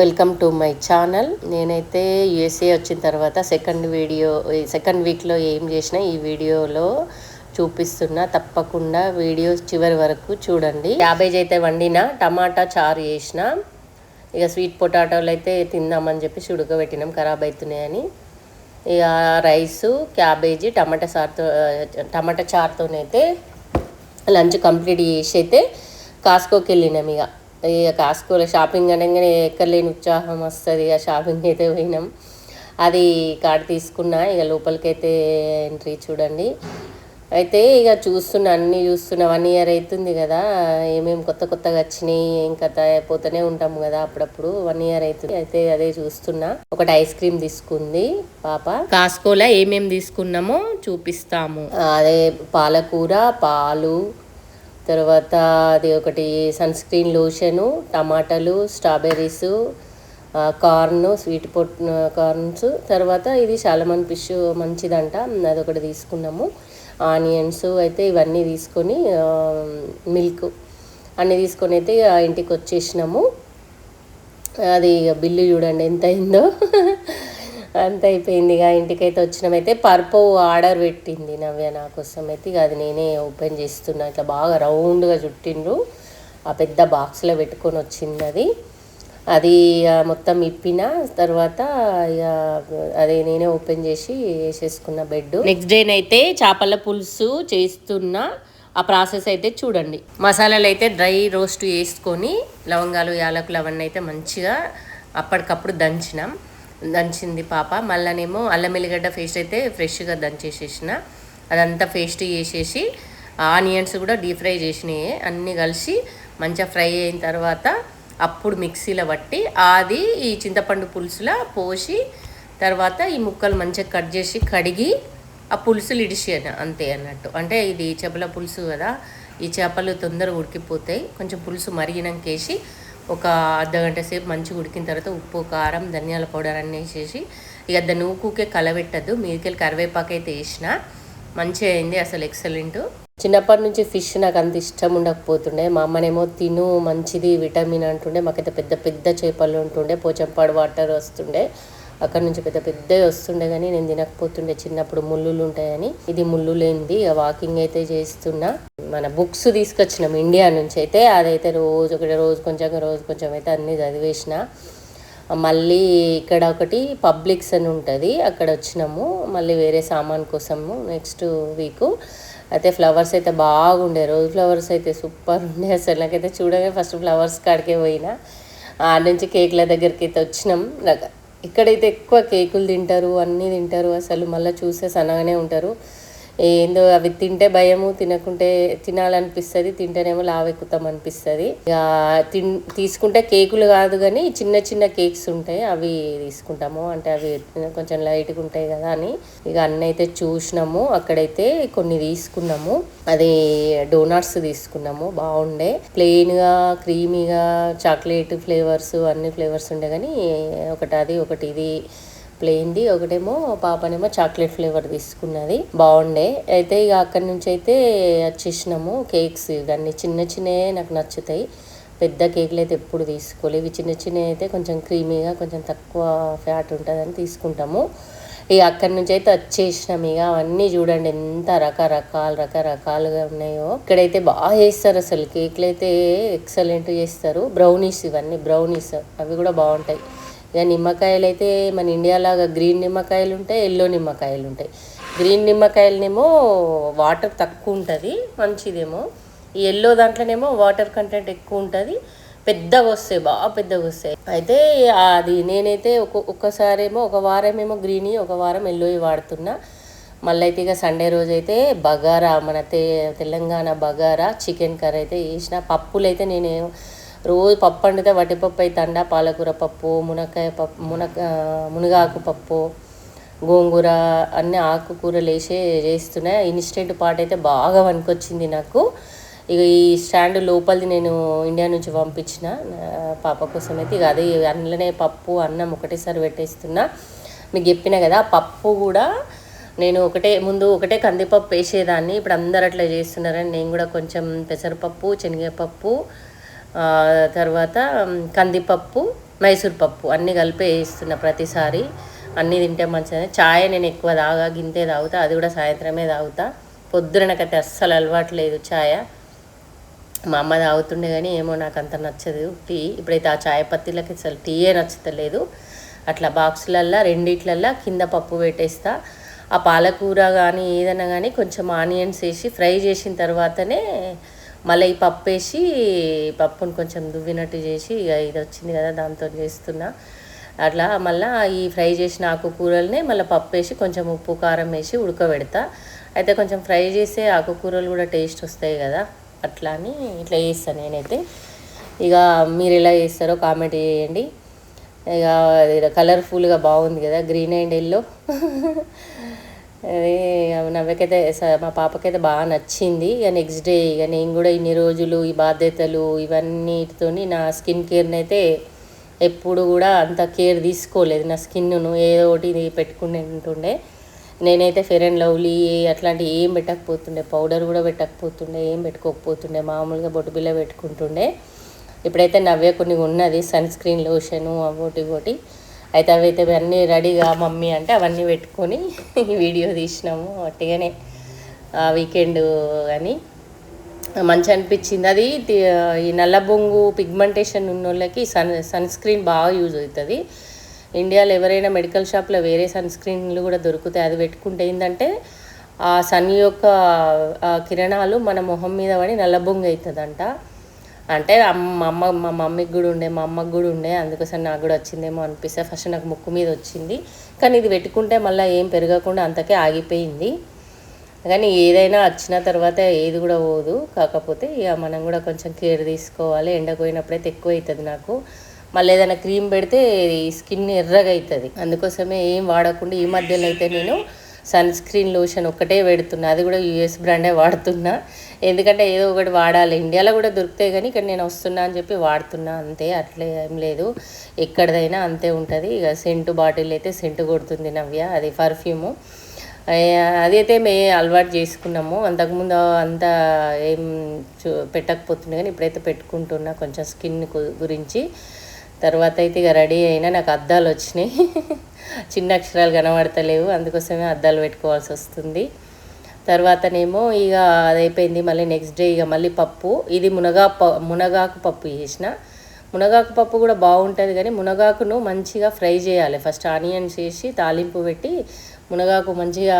Welcome to my channel. నేనైతే USA వచ్చిన తర్వాత సెకండ్ వీక్లో ఏం చేసినా ఈ వీడియోలో చూపిస్తున్నా. తప్పకుండా వీడియో చివరి వరకు చూడండి. క్యాబేజ్ అయితే వండిన, టమాటా చారు చేసిన, ఇక స్వీట్ పొటాటోలు అయితే తిందామని చెప్పి ఉడకబెట్టినాం, ఖరాబ్ అవుతున్నాయని. ఇక రైసు, క్యాబేజీ, టమాటా చారుతోనైతే లంచ్ కంప్లీట్ చేసి అయితే కాస్కోకి వెళ్ళినాం. ఇక కాస్కోలో షాపింగ్ అనగానే ఎక్కర్లేని ఉత్సాహం వస్తుంది. ఇక షాపింగ్ అయితే పోయినాం. అది కార్డు తీసుకున్నా. ఇక లోపలికైతే ఎంట్రీ చూడండి. అయితే ఇక అన్నీ చూస్తున్నా. 1 year అవుతుంది కదా, ఏమేమి కొత్తగా వచ్చినాయి, ఏం కథ అయిపోతూనే ఉంటాము కదా అప్పుడప్పుడు. 1 year అవుతుంది. అయితే అదే చూస్తున్నా. ఒకటి ఐస్ క్రీమ్ తీసుకుంది పాప. కాస్కోలో ఏమేమి తీసుకున్నామో చూపిస్తాము. అదే పాలకూర, పాలు, తర్వాత అది ఒకటి సన్ స్క్రీన్ లోషను, టమాటాలు, స్ట్రాబెర్రీసు, స్వీట్ కార్న్స్, తర్వాత ఇది సాల్మన్ ఫిష్ మంచిదంట, అదొకటి తీసుకున్నాము. ఆనియన్స్ అయితే ఇవన్నీ తీసుకొని, మిల్క్ అన్నీ తీసుకొని అయితే ఇంటికి వచ్చేసినాము. అది బిల్లు చూడండి ఎంత అయిందో. అంత అయిపోయింది. ఇక ఇంటికైతే వచ్చినామైతే పర్పు ఆర్డర్ పెట్టింది నవ్య నా కోసం అయితే. ఇక అది నేనే ఓపెన్ చేస్తున్నా. ఇట్లా బాగా రౌండ్గా చుట్టిండ్రు, ఆ పెద్ద బాక్స్లో పెట్టుకొని వచ్చింది అది. అది మొత్తం ఇప్పిన తర్వాత ఇక అదే నేనే ఓపెన్ చేసి వేసేసుకున్న బెడ్. నెక్స్ట్ డేనైతే చేపల పులుసు చేస్తున్నా. ఆ ప్రాసెస్ అయితే చూడండి. మసాలాలు అయితే డ్రై రోస్ట్ వేసుకొని, లవంగాలు, యాలకులు అవన్నీ అయితే మంచిగా అప్పటికప్పుడు దంచింది పాప. మళ్ళనేమో అల్లం ఎల్లిగడ్డ పేస్ట్ అయితే ఫ్రెష్గా దంచేసేసిన, అదంతా పేస్ట్ చేసేసి, ఆనియన్స్ కూడా డీప్ ఫ్రై చేసినాయి అన్నీ కలిసి మంచిగా ఫ్రై అయిన తర్వాత అప్పుడు మిక్సీలో పట్టి అది ఈ చింతపండు పులుసులో పోసి, తర్వాత ఈ ముక్కలు మంచిగా కట్ చేసి కడిగి ఆ పులుసులు ఇడిసాను అంతే అన్నట్టు. అంటే ఇది చేపల పులుసు కదా, ఈ చేపలు తొందరగా ఉడికిపోతాయి. కొంచెం పులుసు మరిగినాకేసి ఒక అర్ధగంట సేపు మంచిగా ఉడికిన తర్వాత ఉప్పు, కారం, ధనియాల పౌడర్ అన్నీ వేసేసి, ఇక దాన్ని ఊకుకే కలబెట్టద్దు, మీదకెళ్ళి కరివేపాకు అయితే వేసిన. మంచిగా అయింది అసలు, ఎక్సలెంట్. చిన్నప్పటి నుంచి ఫిష్ నాకు అంత ఇష్టం ఉండకపోతుండే. మా అమ్మనేమో తిను మంచిది విటమిన్ అంటుండే. మాకైతే పెద్ద పెద్ద చేపలు ఉంటుండే, పోచంపాడు వాటర్ వస్తుండే, అక్కడ నుంచి పెద్ద పెద్దవి వస్తుండే, కానీ నేను తినకపోతుండే చిన్నప్పుడు, ముళ్ళులు ఉంటాయని. ఇది ముళ్ళు లేనిది. వాకింగ్ అయితే చేస్తున్నా. మన బుక్స్ తీసుకొచ్చినాం ఇండియా నుంచి అయితే, అదైతే రోజు కొంచెం అయితే అన్నీ చదివేసిన. మళ్ళీ ఇక్కడ ఒకటి పబ్లిక్స్ అని ఉంటుంది, అక్కడ వచ్చినాము మళ్ళీ వేరే సామాన్ కోసము నెక్స్ట్ వీకు. అయితే ఫ్లవర్స్ అయితే బాగుండే, రోజ్ ఫ్లవర్స్ అయితే సూపర్ ఉండే అసలు. నాకైతే చూడగా ఫస్ట్ ఫ్లవర్స్ కాడికే పోయినా, ఆ నుంచి కేక్ల దగ్గరికి అయితే వచ్చినాం. ఇక్కడైతే ఎక్కువ కేకులు తింటారు, అన్నీ తింటారు అసలు. మళ్ళీ చూసే సన్నగానే ఉంటారు. ఏందో అవి తింటే భయము, తినాలనిపిస్తుంది, తింటేనేమో లావెక్కుతాం అనిపిస్తుంది. ఇక తీసుకుంటే కేకులు కాదు కానీ చిన్న చిన్న కేక్స్ ఉంటాయి, అవి తీసుకుంటాము. అంటే అవి కొంచెం లైట్గా ఉంటాయి కదా అని. ఇక అన్నీ అయితే చూసినాము. అక్కడైతే కొన్ని తీసుకున్నాము. అది డోనట్స్ తీసుకున్నాము, బాగుండే. ప్లెయిన్గా, క్రీమీగా, చాక్లెట్ ఫ్లేవర్స్, అన్ని ఫ్లేవర్స్ ఉండే, కానీ ఒకటి అది, ఒకటి ఇది ప్లెయిన్ది, ఒకటేమో పాపనేమో చాక్లెట్ ఫ్లేవర్ తీసుకున్నది, బాగుండే. అయితే ఇక అక్కడి నుంచి అయితే వచ్చేసినాము. కేక్స్ ఇవన్నీ చిన్నవే నాకు నచ్చుతాయి, పెద్ద కేకులు అయితే ఎప్పుడు తీసుకోలేవు. ఇవి చిన్నవి అయితే కొంచెం క్రీమీగా, కొంచెం తక్కువ ఫ్యాట్ ఉంటుందని తీసుకుంటాము. ఇక అక్కడి నుంచి అయితే వచ్చేసినాం. ఇక అవన్నీ చూడండి ఎంత రకరకాలుగా ఉన్నాయో. ఇక్కడైతే బాగా చేస్తారు అసలు, కేకులు అయితే ఎక్సలెంట్ చేస్తారు. బ్రౌనీస్, ఇవన్నీ బ్రౌనీస్, అవి కూడా బాగుంటాయి. ఇక నిమ్మకాయలు అయితే మన ఇండియాలాగా గ్రీన్ నిమ్మకాయలు ఉంటాయి, ఎల్లో నిమ్మకాయలు ఉంటాయి. గ్రీన్ నిమ్మకాయలనేమో వాటర్ తక్కువ ఉంటుంది, మంచిదేమో. ఈ ఎల్లో దాంట్లోనేమో వాటర్ కంటెంట్ ఎక్కువ ఉంటుంది, పెద్దగా వస్తాయి, బాగా పెద్దగా వస్తాయి. అయితే అది నేనైతే ఒక్కసారేమో ఒక వారమేమో గ్రీని, ఒక వారం ఎల్లోవి వాడుతున్నా. మళ్ళీ అయితే ఇక సండే రోజు అయితే బగారా, మన తెలంగాణ బగారా చికెన్ కర్రీ అయితే చేసిన. పప్పులు అయితే నేను రోజు పప్పు వండితే వటిపప్పు అయితే పాలకూర పప్పు, మునక్కాయ పప్పు, మునగాకు పప్పు, గోంగూర, అన్నీ ఆకుకూరలు వేసే చేస్తున్నా. ఇన్స్టెంట్ పాట్ అయితే బాగా వనికొచ్చింది నాకు. ఇక ఈ స్టాండ్ లోపలిది నేను ఇండియా నుంచి పంపించిన పాప కోసం అయితే. ఇక అదే అందులోనే పప్పు, అన్నం ఒకటేసారి పెట్టేస్తున్నా. మీకు చెప్పిన కదా, పప్పు కూడా నేను ముందు ఒకటే కందిపప్పు వేసేదాన్ని, ఇప్పుడు అందరు అట్లా చేస్తున్నారని నేను కూడా కొంచెం పెసరపప్పు, శనగపప్పు, తర్వాత కందిపప్పు, మైసూర్ పప్పు అన్నీ కలిపి వేస్తున్నా ప్రతిసారి. అన్నీ తింటే మంచిది. చాయ్ నేను ఎక్కువ తాగా, గింతే తాగుతా, అది కూడా సాయంత్రమే తాగుతా. పొద్దునకైతే అస్సలు అలవాటు లేదు ఛాయ. మా అమ్మ తాగుతుండే కానీ ఏమో నాకు అంత నచ్చదు టీ. ఇప్పుడైతే ఆ చాయ్ పత్తిలకి అసలు టీయే నచ్చుతలేదు. అట్లా బాక్సులల్లో రెండిట్లల్లో కింద పప్పు పెట్టేస్తా. ఆ పాలకూర కానీ ఏదైనా కానీ కొంచెం ఆనియన్స్ వేసి ఫ్రై చేసిన తర్వాతనే మళ్ళీ ఈ పప్పు వేసి పప్పును కొంచెం దువ్వినట్టు చేసి ఇక ఇది వచ్చింది కదా దాంతో చేస్తున్నా. అట్లా మళ్ళీ ఈ ఫ్రై చేసిన ఆకుకూరల్ని మళ్ళీ పప్పు వేసి కొంచెం ఉప్పు కారం వేసి ఉడకబెడతా. అయితే కొంచెం ఫ్రై చేసే ఆకుకూరలు కూడా టేస్ట్ వస్తాయి కదా, అట్లా అని ఇట్లా చేస్తాను నేనైతే. ఇక మీరు ఎలా చేస్తారో కామెంట్ చేయండి. ఇక కలర్ఫుల్గా బాగుంది కదా, గ్రీన్ అండ్ ఎల్లో. అదే నవ్వకైతే మా పాపకైతే బాగా నచ్చింది. ఇక నెక్స్ట్ డే ఇక నేను కూడా ఇన్ని రోజులు ఈ బాధ్యతలు ఇవన్నిటితో నా స్కిన్ కేర్ని అయితే ఎప్పుడు కూడా అంత కేర్ తీసుకోలేదు. నా స్కిన్ను ఏదో ఒకటి పెట్టుకుని ఉంటుండే. నేనైతే ఫెయిర్ అండ్ లవ్లీ అట్లాంటివి ఏం పెట్టకపోతుండే, పౌడర్ కూడా పెట్టకపోతుండే, ఏం పెట్టుకోకపోతుండే, మామూలుగా బొట్టు బిల్ల పెట్టుకుంటుండే. ఇప్పుడైతే నవ్వే కొన్ని ఉన్నది సన్ స్క్రీన్ లోషను అవోటి అయితే అవైతే అన్నీ రెడీగా మమ్మీ అంటే అవన్నీ పెట్టుకొని వీడియో తీసినాము. అట్టిగానే వీకెండ్ కానీ మంచి అనిపించింది. అది ఈ నల్ల బొంగు పిగ్మెంటేషన్ ఉన్న వాళ్ళకి సన్ స్క్రీన్ బాగా యూజ్ అవుతుంది. ఇండియాలో ఎవరైనా మెడికల్ షాప్లో వేరే సన్ స్క్రీన్లు కూడా దొరుకుతాయి. అది పెట్టుకుంటే ఏంటంటే ఆ సన్ యొక్క కిరణాలు మన మొహం మీద పడి నల్లబొంగు అవుతుందంట. అంటే మా మమ్మీకి కూడా ఉండే, మా అమ్మకి కూడా ఉండే, అందుకోసం నాకు కూడా వచ్చిందేమో అనిపిస్తే ఫస్ట్ నాకు ముక్కు మీద వచ్చింది. కానీ ఇది పెట్టుకుంటే మళ్ళీ ఏం పెరగకుండా అంతకే ఆగిపోయింది. కానీ ఏదైనా వచ్చిన తర్వాత ఏది కూడా పోదు. కాకపోతే ఇక మనం కూడా కొంచెం కేర్ తీసుకోవాలి. ఎండకు పోయినప్పుడైతే ఎక్కువ అవుతుంది నాకు. మళ్ళీ ఏదైనా క్రీమ్ పెడితే స్కిన్ ఎర్రగా అవుతుంది. అందుకోసమే ఏం వాడకుండా ఈ మధ్యలో అయితే నేను సన్ స్క్రీన్ లోషన్ ఒక్కటే పెడుతున్నా. అది కూడా యూఎస్ బ్రాండే వాడుతున్నా. ఎందుకంటే ఏదో ఒకటి వాడాలి. ఇండియాలో కూడా దొరుకుతాయి కానీ ఇక్కడ నేను వస్తున్నా అని చెప్పి వాడుతున్నా అంతే. అట్లే ఏం లేదు, ఎక్కడిదైనా అంతే ఉంటుంది. ఇక సెంటు బాటిల్ అయితే సెంటు కొడుతుంది నవ్య, అది పర్ఫ్యూము. అదైతే మేము అలవాటు చేసుకున్నాము. అంతకుముందు అంతా ఏం పెట్టకపోతుండే కానీ ఇప్పుడైతే పెట్టుకుంటున్నా కొంచెం స్కిన్ గురించి. తర్వాత అయితే ఇక రెడీ అయినా నాకు అద్దాలు వచ్చినాయి. చిన్న అక్షరాలు కనబడతలేవు, అందుకోసమే అద్దాలు పెట్టుకోవాల్సి వస్తుంది. తర్వాతనేమో ఇక అదైపోయింది. మళ్ళీ నెక్స్ట్ డే ఇక మళ్ళీ పప్పు. ఇది మునగాకు పప్పు చేసిన. మునగాకు పప్పు కూడా బాగుంటుంది కానీ మునగాకును మంచిగా ఫ్రై చేయాలి. ఫస్ట్ ఆనియన్స్ వేసి తాలింపు పెట్టి మునగాకు మంచిగా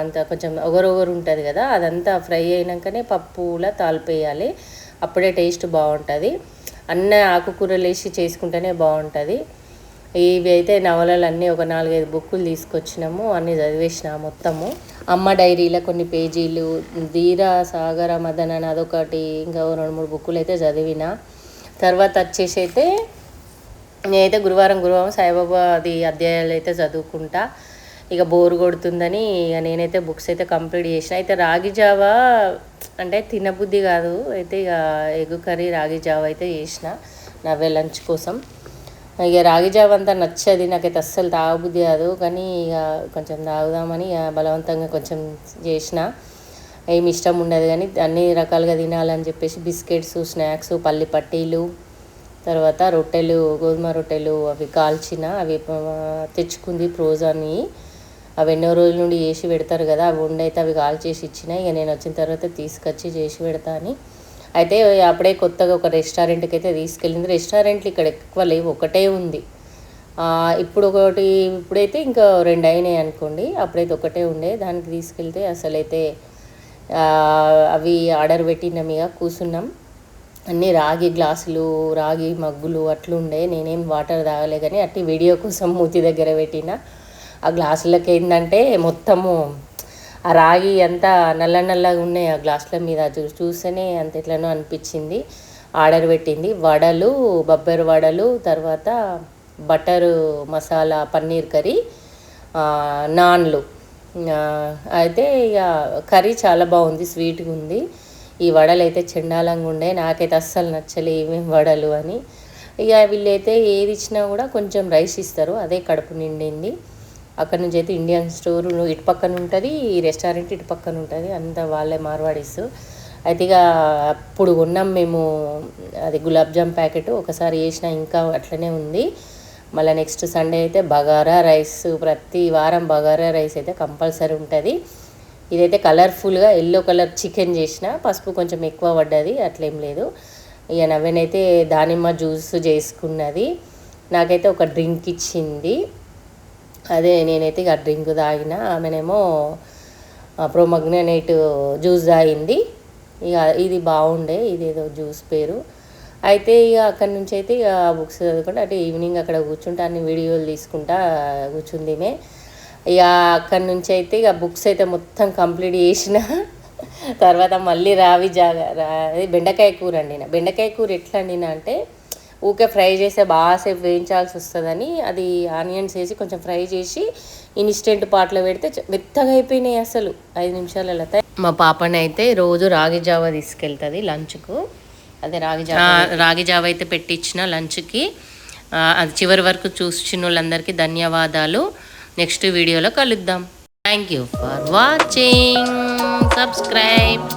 అంత కొంచెం ఒగరొగరు ఉంటుంది కదా, అదంతా ఫ్రై అయినాకనే పప్పులా తాలిపేయాలి. అప్పుడే టేస్ట్ బాగుంటుంది. అన్న ఆకుకూరలు వేసి చేసుకుంటేనే బాగుంటుంది. ఇవి అయితే నవలలు అన్నీ ఒక 4-5 బుక్కులు తీసుకొచ్చినాము, అన్నీ చదివేసిన మొత్తము. అమ్మ డైరీలో కొన్ని పేజీలు, ధీర సాగర మదన్ అని అదొకటి, ఇంకా 2-3 బుక్కులు అయితే చదివిన. తర్వాత వచ్చేసి అయితే నేనైతే గురువారం సాయిబాబా అది అధ్యాయాలు అయితే చదువుకుంటా. ఇక బోరు కొడుతుందని ఇక నేనైతే బుక్స్ అయితే కంప్లీట్ చేసిన. అయితే రాగి జావా అంటే తినబుద్ధి కాదు, అయితే ఇక ఎగ్ కర్రీ రాగి జావా అయితే చేసిన నవ్వే లంచ్ కోసం. ఇక రాగి జావ అంతా నచ్చది నాకైతే, అస్సలు తాగబుద్ధి కాదు. కానీ ఇక కొంచెం తాగుదామని బలవంతంగా కొంచెం చేసిన. ఏమి ఇష్టం ఉండదు కానీ అన్ని రకాలుగా తినాలని చెప్పేసి బిస్కెట్స్, స్నాక్స్, పల్లి పట్టీలు, తర్వాత రొట్టెలు, గోధుమ రొట్టెలు అవి కాల్చిన, అవి తెచ్చుకుంది ప్రోజాని. అవి ఎన్నో రోజుల నుండి చేసి పెడతారు కదా, అవి ఉండైతే అవి కాల్చేసి ఇచ్చిన. ఇక నేను వచ్చిన తర్వాత తీసుకొచ్చి చేసి పెడతా అని. అయితే అప్పుడే కొత్తగా ఒక రెస్టారెంట్కి అయితే తీసుకెళ్ళింది. రెస్టారెంట్లు ఇక్కడ ఎక్కువ లేవు, ఒకటే ఉంది. ఇప్పుడైతే ఇంకా 2 అయినాయి అనుకోండి. అప్పుడైతే ఒకటే ఉండే. దానికి తీసుకెళ్తే అసలైతే అవి ఆర్డర్ పెట్టినాం. ఇక కూర్చున్నాం. అన్నీ రాగి గ్లాసులు, రాగి మగ్గులు అట్లుండే. నేనేం వాటర్ తాగలే కానీ అట్టి వీడియో కోసం మూతి దగ్గర పెట్టిన. ఆ గ్లాసులకి ఏంటంటే మొత్తము ఆ రాగి అంతా నల్లగా ఉన్నాయి ఆ గ్లాసుల మీద. చూస్తేనే అంత ఎట్లనో అనిపించింది. ఆర్డర్ పెట్టింది వడలు, బొబ్బరి వడలు, తర్వాత బటర్ మసాలా పన్నీర్ కర్రీ, నాన్లు. అయితే ఇక కర్రీ చాలా బాగుంది, స్వీట్గా ఉంది. ఈ వడలు అయితే చెండాలంగా ఉండే, నాకైతే అస్సలు నచ్చలే ఏమేమి వడలు అని. ఇక వీళ్ళైతే ఏది ఇచ్చినా కూడా కొంచెం రైస్ ఇస్తారు, అదే కడుపు నిండింది. అక్కడ నుంచి అయితే ఇండియన్ స్టోర్ ఇటు పక్కన ఉంటుంది, ఈ రెస్టారెంట్ ఇటు పక్కన ఉంటుంది, అంతా వాళ్ళే మార్వాడీస్. అయితే ఇక అప్పుడు కొన్నాం మేము అది గులాబ్ జామ్ ప్యాకెట్, ఒకసారి వేసిన ఇంకా అట్లనే ఉంది. మళ్ళీ నెక్స్ట్ సండే అయితే బగారా రైస్, ప్రతి వారం బగారా రైస్ అయితే కంపల్సరీ ఉంటుంది. ఇదైతే కలర్ఫుల్గా ఎల్లో కలర్ చికెన్ చేసిన, పసుపు కొంచెం ఎక్కువ పడ్డది, అట్లేం లేదు. ఇక నవ్వెనైతే దానిమ్మ జ్యూస్ చేసుకున్నది, నాకైతే ఒక డ్రింక్ ఇచ్చింది. అదే నేనైతే ఇక డ్రింక్ తాగిన, ఆమెనేమో ప్రోమగ్ననేట్ జ్యూస్ తాగింది. ఇక ఇది బాగుండే, ఇదేదో జ్యూస్ పేరు. అయితే ఇక అక్కడి నుంచి అయితే ఇక బుక్స్ చదువుకుంటే అంటే ఈవినింగ్ అక్కడ కూర్చుంటే అన్ని వీడియోలు తీసుకుంటా కూర్చుందిమే. ఇక అక్కడి నుంచి అయితే ఇక బుక్స్ అయితే మొత్తం కంప్లీట్ చేసిన తర్వాత మళ్ళీ బెండకాయ కూర వండిన. బెండకాయ కూర ఎట్లా వండిన అంటే ఊకే ఫ్రై చేస్తే బాగాసేపు వేయించాల్సి వస్తుందని అది ఆనియన్స్ వేసి కొంచెం ఫ్రై చేసి ఇన్స్టెంట్ పాట్లో పెడితే మెత్తగా అయిపోయినాయి అసలు 5 నిమిషాలలో. మా పాపని అయితే రోజు రాగి జావ తీసుకెళ్తుంది లంచ్కు. అదే రాగి జావ అయితే పెట్టించిన లంచ్కి. అది చివరి వరకు చూసిన వాళ్ళందరికీ ధన్యవాదాలు. నెక్స్ట్ వీడియోలో కలుద్దాం. Thank you for watching. Subscribe.